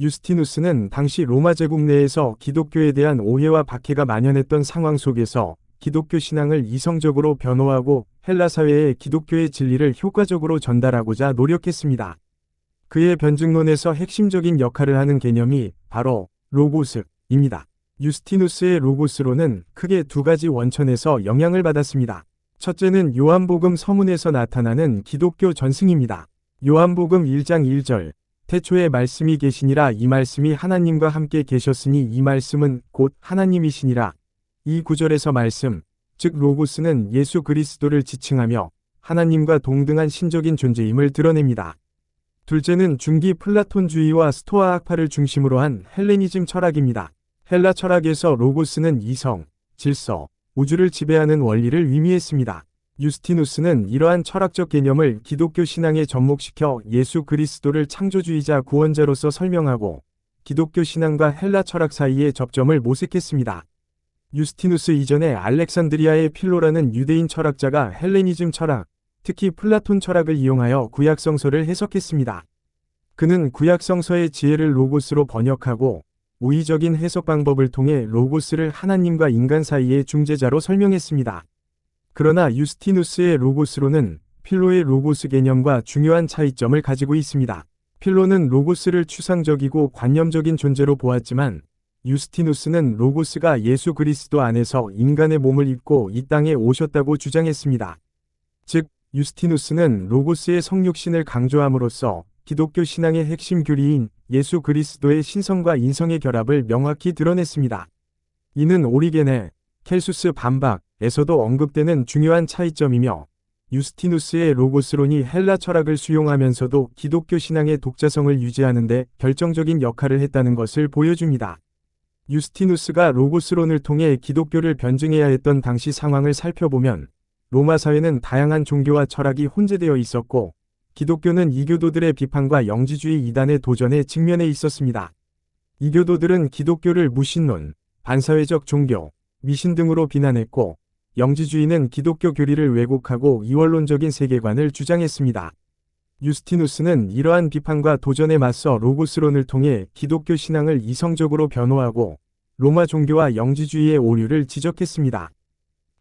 유스티누스는 당시 로마 제국 내에서 기독교에 대한 오해와 박해가 만연했던 상황 속에서 기독교 신앙을 이성적으로 변호하고 헬라 사회에 기독교의 진리를 효과적으로 전달하고자 노력했습니다. 그의 변증론에서 핵심적인 역할을 하는 개념이 바로 로고스입니다. 유스티누스의 로고스론은 크게 두 가지 원천에서 영향을 받았습니다. 첫째는 요한복음 서문에서 나타나는 기독교 전승입니다. 요한복음 1장 1절 태초에 말씀이 계시니라 이 말씀이 하나님과 함께 계셨으니 이 말씀은 곧 하나님이시니라. 이 구절에서 말씀, 즉 로고스는 예수 그리스도를 지칭하며 하나님과 동등한 신적인 존재임을 드러냅니다. 둘째는 중기 플라톤주의와 스토아 학파를 중심으로 한 헬레니즘 철학입니다. 헬라 철학에서 로고스는 이성, 질서, 우주를 지배하는 원리를 의미했습니다. 유스티누스는 이러한 철학적 개념을 기독교 신앙에 접목시켜 예수 그리스도를 창조주의자 구원자로서 설명하고 기독교 신앙과 헬라 철학 사이의 접점을 모색했습니다. 유스티누스 이전에 알렉산드리아의 필로라는 유대인 철학자가 헬레니즘 철학, 특히 플라톤 철학을 이용하여 구약성서를 해석했습니다. 그는 구약성서의 지혜를 로고스로 번역하고 우의적인 해석 방법을 통해 로고스를 하나님과 인간 사이의 중재자로 설명했습니다. 그러나 유스티누스의 로고스론은 필로의 로고스 개념과 중요한 차이점을 가지고 있습니다. 필로는 로고스를 추상적이고 관념적인 존재로 보았지만 유스티누스는 로고스가 예수 그리스도 안에서 인간의 몸을 입고 이 땅에 오셨다고 주장했습니다. 즉, 유스티누스는 로고스의 성육신을 강조함으로써 기독교 신앙의 핵심 교리인 예수 그리스도의 신성과 인성의 결합을 명확히 드러냈습니다. 이는 오리게네, 켈수스 반박에서도 언급되는 중요한 차이점이며 유스티누스의 로고스론이 헬라 철학을 수용하면서도 기독교 신앙의 독자성을 유지하는 데 결정적인 역할을 했다는 것을 보여줍니다. 유스티누스가 로고스론을 통해 기독교를 변증해야 했던 당시 상황을 살펴보면 로마 사회는 다양한 종교와 철학이 혼재되어 있었고 기독교는 이교도들의 비판과 영지주의 이단의 도전에 직면해 있었습니다. 이교도들은 기독교를 무신론, 반사회적 종교, 미신 등으로 비난했고 영지주의는 기독교 교리를 왜곡하고 이원론적인 세계관을 주장했습니다. 유스티누스는 이러한 비판과 도전에 맞서 로고스론을 통해 기독교 신앙을 이성적으로 변호하고 로마 종교와 영지주의의 오류를 지적했습니다.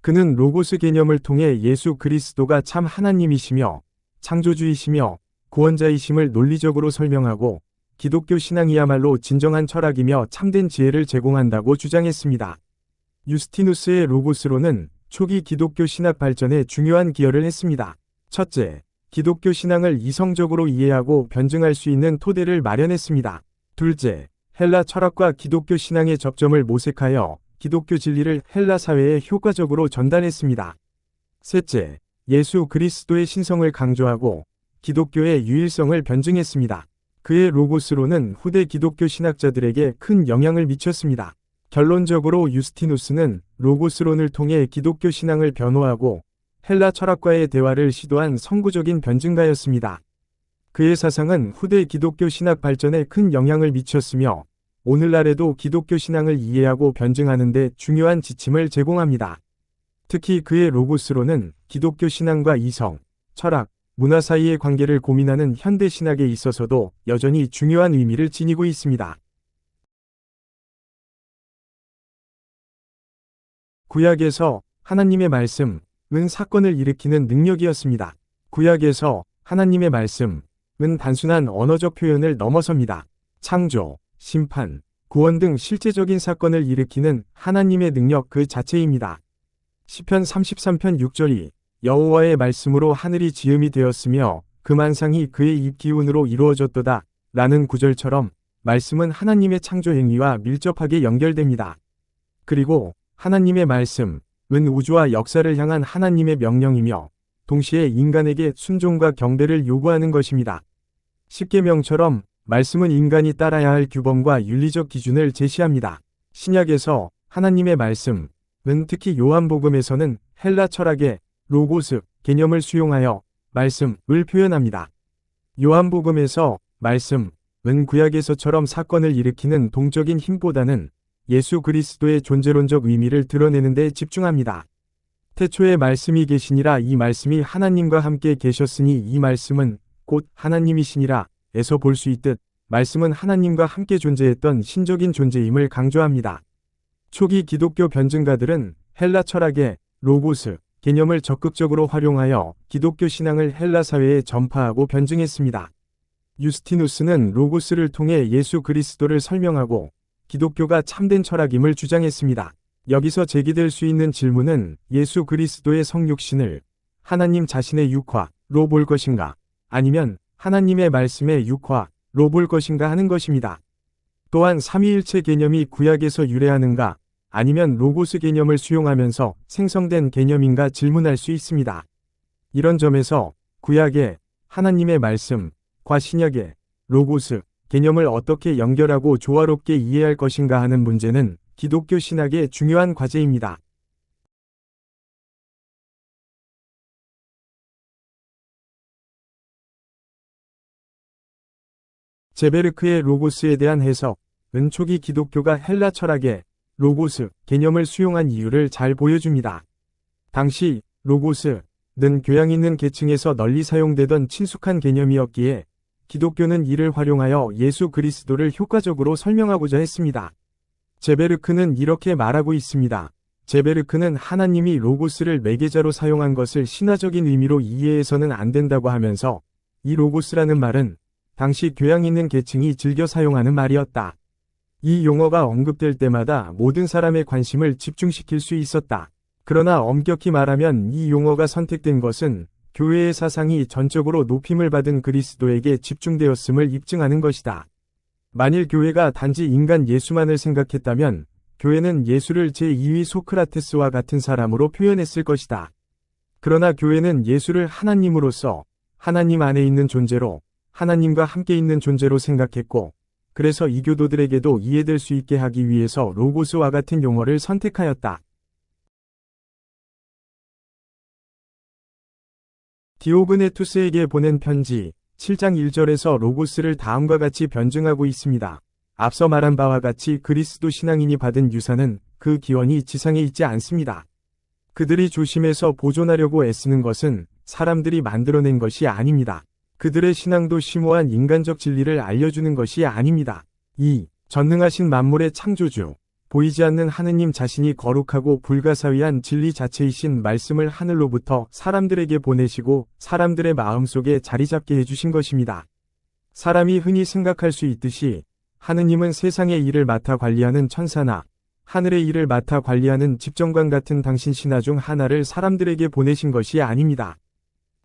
그는 로고스 개념을 통해 예수 그리스도가 참 하나님이시며 창조주이시며 구원자이심을 논리적으로 설명하고 기독교 신앙이야말로 진정한 철학이며 참된 지혜를 제공한다고 주장했습니다. 유스티누스의 로고스론은 초기 기독교 신학 발전에 중요한 기여를 했습니다. 첫째, 기독교 신앙을 이성적으로 이해하고 변증할 수 있는 토대를 마련했습니다. 둘째, 헬라 철학과 기독교 신앙의 접점을 모색하여 기독교 진리를 헬라 사회에 효과적으로 전달했습니다. 셋째, 예수 그리스도의 신성을 강조하고 기독교의 유일성을 변증했습니다. 그의 로고스론은 후대 기독교 신학자들에게 큰 영향을 미쳤습니다. 결론적으로 유스티누스는 로고스론을 통해 기독교 신앙을 변호하고 헬라 철학과의 대화를 시도한 선구적인 변증가였습니다. 그의 사상은 후대 기독교 신학 발전에 큰 영향을 미쳤으며 오늘날에도 기독교 신앙을 이해하고 변증하는 데 중요한 지침을 제공합니다. 특히 그의 로고스론은 기독교 신앙과 이성, 철학, 문화 사이의 관계를 고민하는 현대 신학에 있어서도 여전히 중요한 의미를 지니고 있습니다. 구약에서 하나님의 말씀은 사건을 일으키는 능력이었습니다. 구약에서 하나님의 말씀은 단순한 언어적 표현을 넘어섭니다. 창조, 심판, 구원 등 실제적인 사건을 일으키는 하나님의 능력 그 자체입니다. 시편 33편 6절이 여호와의 말씀으로 하늘이 지음이 되었으며 그 만상이 그의 입 기운으로 이루어졌도다 라는 구절처럼 말씀은 하나님의 창조 행위와 밀접하게 연결됩니다. 그리고 하나님의 말씀은 우주와 역사를 향한 하나님의 명령이며 동시에 인간에게 순종과 경배를 요구하는 것입니다. 십계명처럼 말씀은 인간이 따라야 할 규범과 윤리적 기준을 제시합니다. 신약에서 하나님의 말씀은 특히 요한복음에서는 헬라 철학의 로고스 개념을 수용하여 말씀을 표현합니다. 요한복음에서 말씀은 구약에서처럼 사건을 일으키는 동적인 힘보다는 예수 그리스도의 존재론적 의미를 드러내는 데 집중합니다. 태초에 말씀이 계시니라 이 말씀이 하나님과 함께 계셨으니 이 말씀은 곧 하나님이시니라 에서 볼 수 있듯 말씀은 하나님과 함께 존재했던 신적인 존재임을 강조합니다. 초기 기독교 변증가들은 헬라 철학의 로고스 개념을 적극적으로 활용하여 기독교 신앙을 헬라 사회에 전파하고 변증했습니다. 유스티누스는 로고스를 통해 예수 그리스도를 설명하고 기독교가 참된 철학임을 주장했습니다. 여기서 제기될 수 있는 질문은 예수 그리스도의 성육신을 하나님 자신의 육화로 볼 것인가, 아니면 하나님의 말씀의 육화로 볼 것인가 하는 것입니다. 또한 삼위일체 개념이 구약에서 유래하는가, 아니면 로고스 개념을 수용하면서 생성된 개념인가 질문할 수 있습니다. 이런 점에서 구약의 하나님의 말씀과 신약의 로고스 개념을 어떻게 연결하고 조화롭게 이해할 것인가 하는 문제는 기독교 신학의 중요한 과제입니다. 제베르크의 로고스에 대한 해석은 초기 기독교가 헬라 철학의 로고스 개념을 수용한 이유를 잘 보여줍니다. 당시 로고스는 교양 있는 계층에서 널리 사용되던 친숙한 개념이었기에 기독교는 이를 활용하여 예수 그리스도를 효과적으로 설명하고자 했습니다. 제베르크는 이렇게 말하고 있습니다. 제베르크는 하나님이 로고스를 매개자로 사용한 것을 신화적인 의미로 이해해서는 안 된다고 하면서 이 로고스라는 말은 당시 교양 있는 계층이 즐겨 사용하는 말이었다. 이 용어가 언급될 때마다 모든 사람의 관심을 집중시킬 수 있었다. 그러나 엄격히 말하면 이 용어가 선택된 것은 교회의 사상이 전적으로 높임을 받은 그리스도에게 집중되었음을 입증하는 것이다. 만일 교회가 단지 인간 예수만을 생각했다면 교회는 예수를 제2위 소크라테스와 같은 사람으로 표현했을 것이다. 그러나 교회는 예수를 하나님으로서 하나님 안에 있는 존재로 하나님과 함께 있는 존재로 생각했고, 그래서 이교도들에게도 이해될 수 있게 하기 위해서 로고스와 같은 용어를 선택하였다. 디오그네투스에게 보낸 편지 7장 1절에서 로고스를 다음과 같이 변증하고 있습니다. 앞서 말한 바와 같이 그리스도 신앙인이 받은 유산은 그 기원이 지상에 있지 않습니다. 그들이 조심해서 보존하려고 애쓰는 것은 사람들이 만들어낸 것이 아닙니다. 그들의 신앙도 심오한 인간적 진리를 알려주는 것이 아닙니다. 이 전능하신 만물의 창조주, 보이지 않는 하느님 자신이 거룩하고 불가사의한 진리 자체이신 말씀을 하늘로부터 사람들에게 보내시고 사람들의 마음속에 자리 잡게 해주신 것입니다. 사람이 흔히 생각할 수 있듯이 하느님은 세상의 일을 맡아 관리하는 천사나 하늘의 일을 맡아 관리하는 집정관 같은 당신 신하 중 하나를 사람들에게 보내신 것이 아닙니다.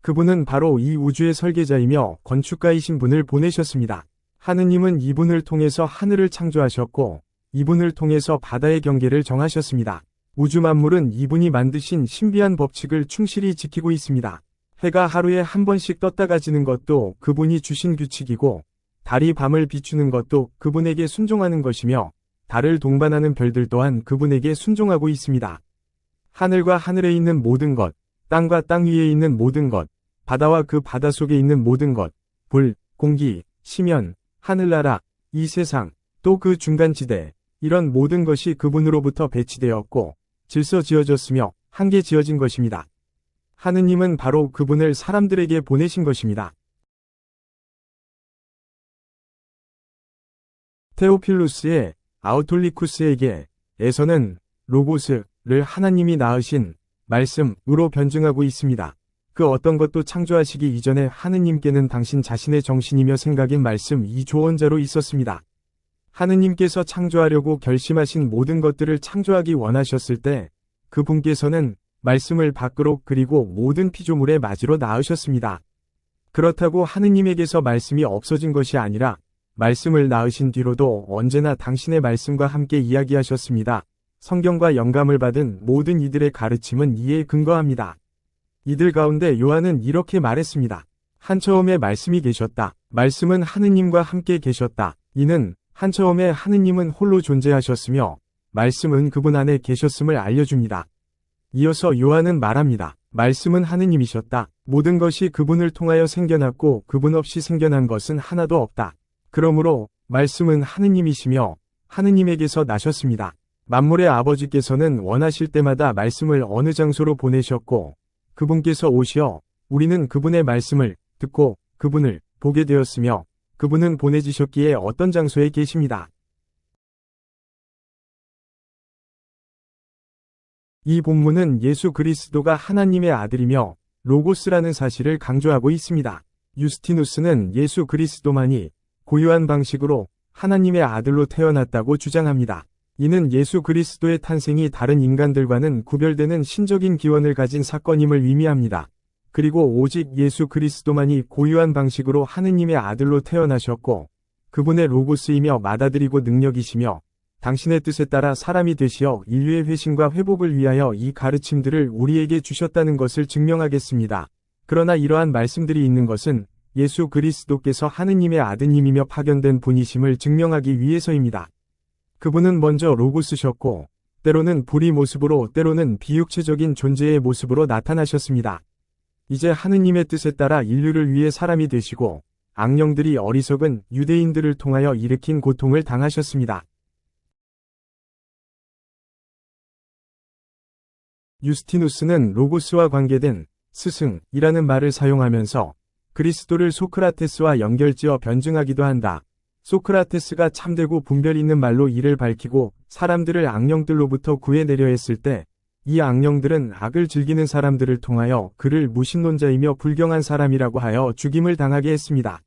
그분은 바로 이 우주의 설계자이며 건축가이신 분을 보내셨습니다. 하느님은 이분을 통해서 하늘을 창조하셨고 이분을 통해서 바다의 경계를 정하셨습니다. 우주 만물은 이분이 만드신 신비한 법칙을 충실히 지키고 있습니다. 해가 하루에 한 번씩 떴다가 지는 것도 그분이 주신 규칙이고, 달이 밤을 비추는 것도 그분에게 순종하는 것이며, 달을 동반하는 별들 또한 그분에게 순종하고 있습니다. 하늘과 하늘에 있는 모든 것, 땅과 땅 위에 있는 모든 것, 바다와 그 바다 속에 있는 모든 것, 불, 공기, 심연, 하늘나라, 이 세상, 또 그 중간지대, 이런 모든 것이 그분으로부터 배치되었고 질서 지어졌으며 함께 지어진 것입니다. 하느님은 바로 그분을 사람들에게 보내신 것입니다. 테오필루스의 아우톨리쿠스에게 에서는 로고스를 하나님이 낳으신 말씀으로 변증하고 있습니다. 그 어떤 것도 창조하시기 이전에 하느님께는 당신 자신의 정신이며 생각인 말씀 이 조언자로 있었습니다. 하느님께서 창조하려고 결심하신 모든 것들을 창조하기 원하셨을 때 그분께서는 말씀을 밖으로 그리고 모든 피조물의 맞이로 낳으셨습니다. 그렇다고 하느님에게서 말씀이 없어진 것이 아니라 말씀을 낳으신 뒤로도 언제나 당신의 말씀과 함께 이야기하셨습니다. 성경과 영감을 받은 모든 이들의 가르침은 이에 근거합니다. 이들 가운데 요한은 이렇게 말했습니다. 한처음에 말씀이 계셨다. 말씀은 하느님과 함께 계셨다. 이는 한처음에 하느님은 홀로 존재하셨으며 말씀은 그분 안에 계셨음을 알려줍니다. 이어서 요한은 말합니다. 말씀은 하느님이셨다. 모든 것이 그분을 통하여 생겨났고 그분 없이 생겨난 것은 하나도 없다. 그러므로 말씀은 하느님이시며 하느님에게서 나셨습니다. 만물의 아버지께서는 원하실 때마다 말씀을 어느 장소로 보내셨고 그분께서 오시어 우리는 그분의 말씀을 듣고 그분을 보게 되었으며 그분은 보내지셨기에 어떤 장소에 계십니다. 이 본문은 예수 그리스도가 하나님의 아들이며 로고스라는 사실을 강조하고 있습니다. 유스티누스는 예수 그리스도만이 고유한 방식으로 하나님의 아들로 태어났다고 주장합니다. 이는 예수 그리스도의 탄생이 다른 인간들과는 구별되는 신적인 기원을 가진 사건임을 의미합니다. 그리고 오직 예수 그리스도만이 고유한 방식으로 하느님의 아들로 태어나셨고 그분의 로고스이며 맏아들이고 능력이시며 당신의 뜻에 따라 사람이 되시어 인류의 회심과 회복을 위하여 이 가르침들을 우리에게 주셨다는 것을 증명하겠습니다. 그러나 이러한 말씀들이 있는 것은 예수 그리스도께서 하느님의 아드님이며 파견된 분이심을 증명하기 위해서입니다. 그분은 먼저 로고스셨고 때로는 불의 모습으로 때로는 비육체적인 존재의 모습으로 나타나셨습니다. 이제 하느님의 뜻에 따라 인류를 위해 사람이 되시고 악령들이 어리석은 유대인들을 통하여 일으킨 고통을 당하셨습니다. 유스티누스는 로고스와 관계된 스승이라는 말을 사용하면서 그리스도를 소크라테스와 연결지어 변증하기도 한다. 소크라테스가 참되고 분별 있는 말로 이를 밝히고 사람들을 악령들로부터 구해내려 했을 때 이 악령들은 악을 즐기는 사람들을 통하여 그를 무신론자이며 불경한 사람이라고 하여 죽임을 당하게 했습니다.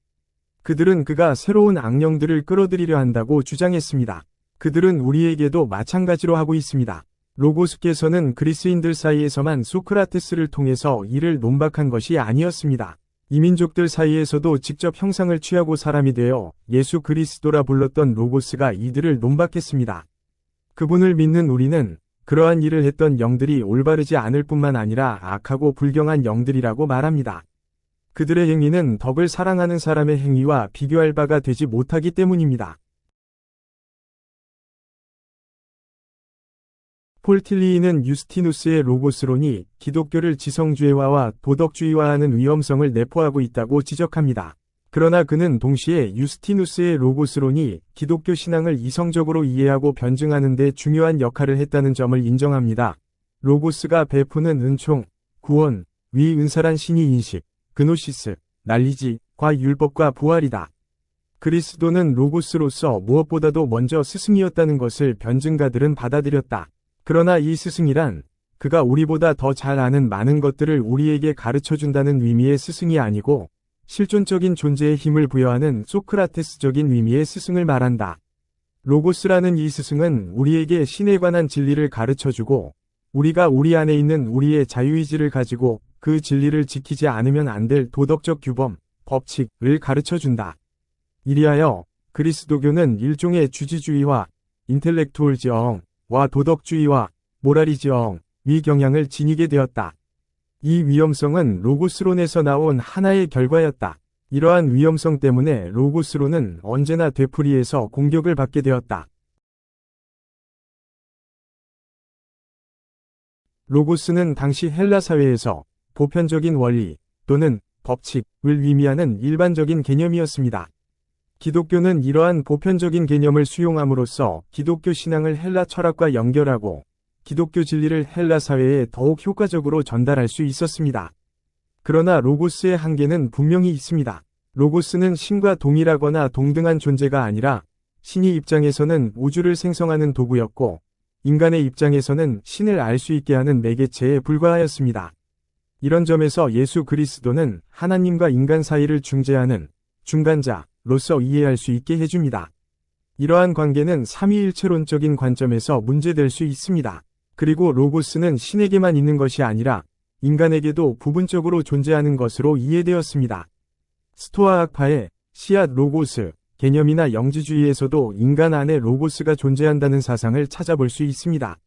그들은 그가 새로운 악령들을 끌어들이려 한다고 주장했습니다. 그들은 우리에게도 마찬가지로 하고 있습니다. 로고스께서는 그리스인들 사이에서만 소크라테스를 통해서 이를 논박한 것이 아니었습니다. 이민족들 사이에서도 직접 형상을 취하고 사람이 되어 예수 그리스도라 불렀던 로고스가 이들을 논박했습니다. 그분을 믿는 우리는 그러한 일을 했던 영들이 올바르지 않을 뿐만 아니라 악하고 불경한 영들이라고 말합니다. 그들의 행위는 덕을 사랑하는 사람의 행위와 비교할 바가 되지 못하기 때문입니다. 폴 틸리이는 유스티누스의 로고스론이 기독교를 지성주의화와 도덕주의화하는 위험성을 내포하고 있다고 지적합니다. 그러나 그는 동시에 유스티누스의 로고스론이 기독교 신앙을 이성적으로 이해하고 변증하는 데 중요한 역할을 했다는 점을 인정합니다. 로고스가 베푸는 은총, 구원, 위 은사란 신의 인식, 그노시스, 난리지과 율법과 부활이다. 그리스도는 로고스로서 무엇보다도 먼저 스승이었다는 것을 변증가들은 받아들였다. 그러나 이 스승이란 그가 우리보다 더 잘 아는 많은 것들을 우리에게 가르쳐준다는 의미의 스승이 아니고 실존적인 존재에 힘을 부여하는 소크라테스적인 의미의 스승을 말한다. 로고스라는 이 스승은 우리에게 신에 관한 진리를 가르쳐주고 우리가 우리 안에 있는 우리의 자유의지를 가지고 그 진리를 지키지 않으면 안 될 도덕적 규범, 법칙을 가르쳐준다. 이리하여 그리스도교는 일종의 주지주의와 인텔렉투얼지형과 도덕주의와 모라리지형, 위 경향을 지니게 되었다. 이 위험성은 로고스론에서 나온 하나의 결과였다. 이러한 위험성 때문에 로고스론은 언제나 되풀이해서 공격을 받게 되었다. 로고스는 당시 헬라 사회에서 보편적인 원리 또는 법칙을 의미하는 일반적인 개념이었습니다. 기독교는 이러한 보편적인 개념을 수용함으로써 기독교 신앙을 헬라 철학과 연결하고 기독교 진리를 헬라 사회에 더욱 효과적으로 전달할 수 있었습니다. 그러나 로고스의 한계는 분명히 있습니다. 로고스는 신과 동일하거나 동등한 존재가 아니라 신의 입장에서는 우주를 생성하는 도구였고 인간의 입장에서는 신을 알 수 있게 하는 매개체에 불과하였습니다. 이런 점에서 예수 그리스도는 하나님과 인간 사이를 중재하는 중간자로서 이해할 수 있게 해줍니다. 이러한 관계는 삼위일체론적인 관점에서 문제될 수 있습니다. 그리고 로고스는 신에게만 있는 것이 아니라 인간에게도 부분적으로 존재하는 것으로 이해되었습니다. 스토아 학파의 시앗 로고스 개념이나 영지주의에서도 인간 안에 로고스가 존재한다는 사상을 찾아볼 수 있습니다.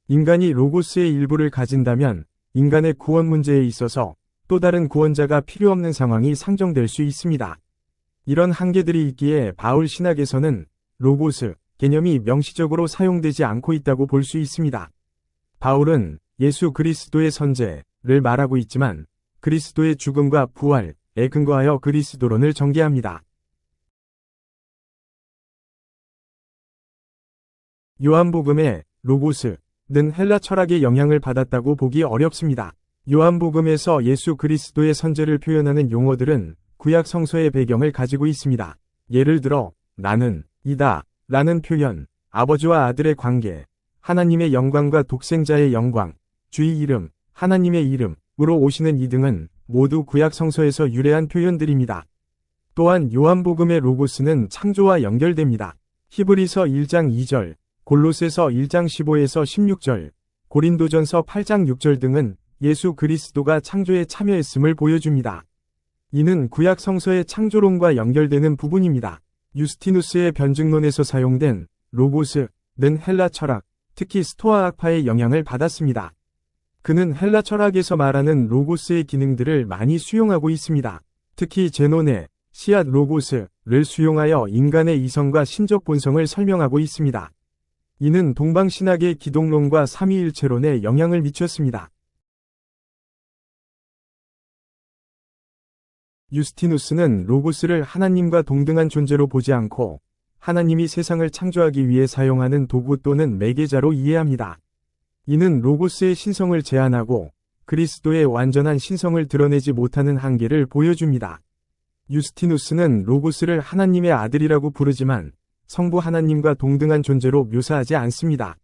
인간이 로고스의 일부를 가진다면 인간의 구원 문제에 있어서 또 다른 구원자가 필요 없는 상황이 상정될 수 있습니다. 이런 한계들이 있기에 바울 신학에서는 로고스 개념이 명시적으로 사용되지 않고 있다고 볼 수 있습니다. 바울은 예수 그리스도의 선제를 말하고 있지만 그리스도의 죽음과 부활에 근거하여 그리스도론을 전개합니다. 요한복음의 로고스는 헬라 철학의 영향을 받았다고 보기 어렵습니다. 요한복음에서 예수 그리스도의 선제를 표현하는 용어들은 구약 성서의 배경을 가지고 있습니다. 예를 들어 나는 이다 라는 표현, 아버지와 아들의 관계, 하나님의 영광과 독생자의 영광, 주의 이름, 하나님의 이름으로 오시는 이 등은 모두 구약 성서에서 유래한 표현들입니다. 또한 요한복음의 로고스는 창조와 연결됩니다. 히브리서 1장 2절, 골로새서 1장 15에서 16절, 고린도전서 8장 6절 등은 예수 그리스도가 창조에 참여했음을 보여줍니다. 이는 구약 성서의 창조론과 연결되는 부분입니다. 유스티누스의 변증론에서 사용된 로고스는 헬라 철학, 특히 스토아 학파의 영향을 받았습니다. 그는 헬라 철학에서 말하는 로고스의 기능들을 많이 수용하고 있습니다. 특히 제논의 시앗 로고스를 수용하여 인간의 이성과 신적 본성을 설명하고 있습니다. 이는 동방신학의 기독론과 삼위일체론에 영향을 미쳤습니다. 유스티누스는 로고스를 하나님과 동등한 존재로 보지 않고 하나님이 세상을 창조하기 위해 사용하는 도구 또는 매개자로 이해합니다. 이는 로고스의 신성을 제한하고 그리스도의 완전한 신성을 드러내지 못하는 한계를 보여줍니다. 유스티누스는 로고스를 하나님의 아들이라고 부르지만 성부 하나님과 동등한 존재로 묘사하지 않습니다.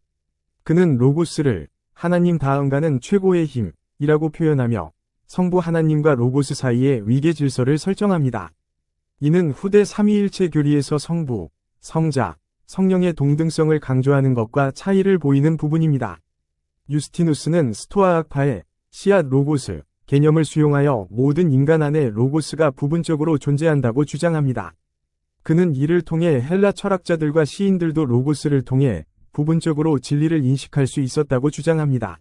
그는 로고스를 하나님 다음 가는 최고의 힘이라고 표현하며 성부 하나님과 로고스 사이의 위계 질서를 설정합니다. 이는 후대 삼위일체 교리에서 성부, 성자, 성령의 동등성을 강조하는 것과 차이를 보이는 부분입니다. 유스티누스는 스토아 학파의 시앗 로고스 개념을 수용하여 모든 인간 안에 로고스가 부분적으로 존재한다고 주장합니다. 그는 이를 통해 헬라 철학자들과 시인들도 로고스를 통해 부분적으로 진리를 인식할 수 있었다고 주장합니다.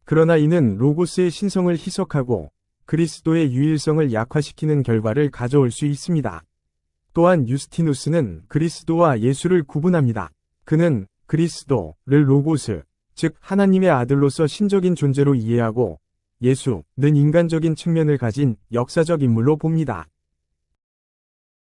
그러나 이는 로고스의 신성을 희석하고 그리스도의 유일성을 약화시키는 결과를 가져올 수 있습니다. 또한 유스티누스는 그리스도와 예수를 구분합니다. 그는 그리스도를 로고스, 즉 하나님의 아들로서 신적인 존재로 이해하고 예수는 인간적인 측면을 가진 역사적 인물로 봅니다.